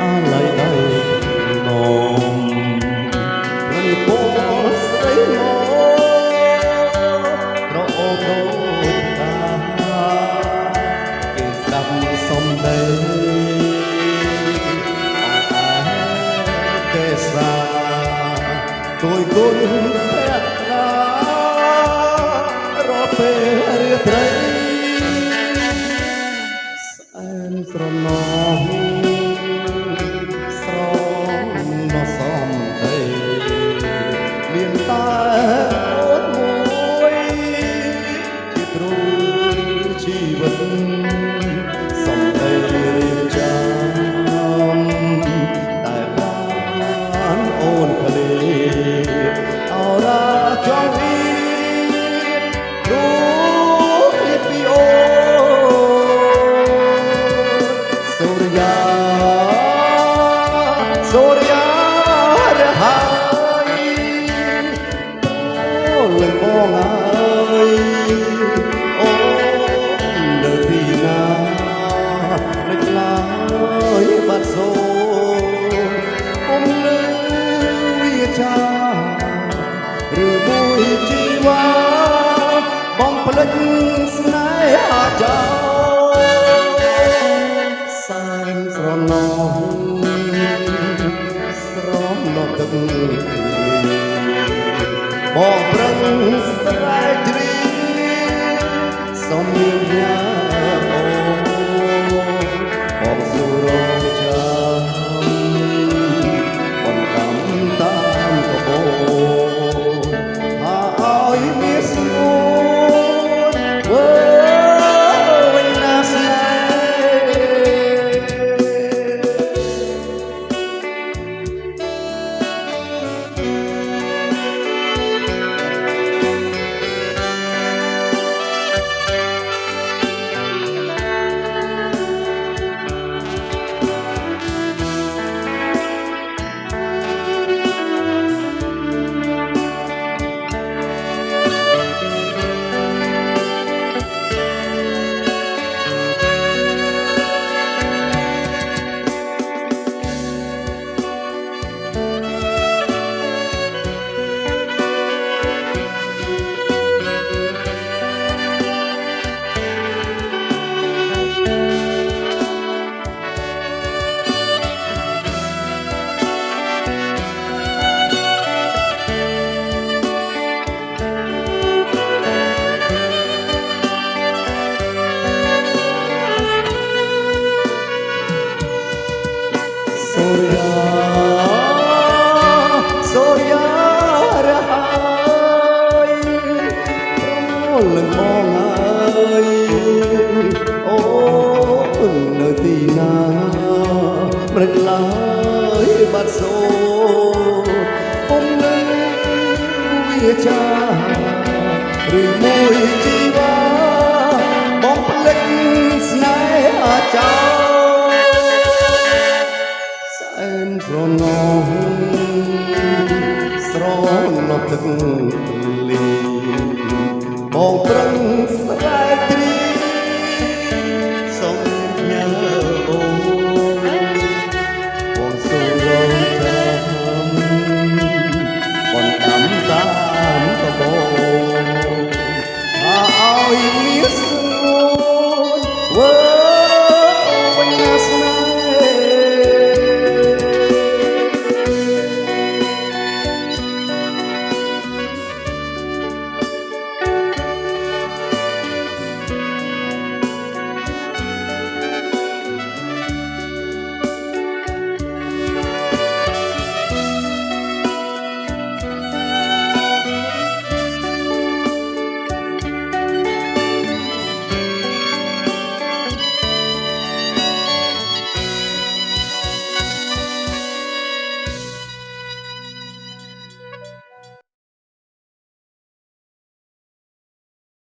អាឡ័យដៃនំនឹងពណ៌ស្រីមកក្រអូបដូចតាគេស្ដាប់សំដីទេសាគួយគុណប្រាថ្នារាល់ពេលរាត្រីស្អែនស្រណោះស្រងនៅសំដីមានតែអូនមួយជាទ្រូងជីវិតសំដីរៀបចំតែបានអូនឃ្លាអរ៉ាចង់អៀនរូបនេះពីអូសូរិយាសូរិយារហើយអូលឹងបងអើយអូនៅទីណាមិនខ្លាយបាត់សូរគុំលឺវាចាឬមួយជីវ៉ាបងផ្លិចស្នេហាចោសែនស្រណោះស្រមនៅទឹកបងប្រឹងស្រែកជ្រៀងសំនៀងយ៉ាអូបងសុរងចាំបងតាមតាមក្បូនឲ្យមានស្មួនវើវិញណាស្នេសូរិយាសូរិយារហើយប្រលឹងបងអើយអូនៅទីណាមិនខ្លាយបាត់សូរគុំលឺវាចាឬមួយជីវ៉ាបងផ្លិចស្នេហាចោស្រណោះស្រណោះទឹកលីបងប្រឹង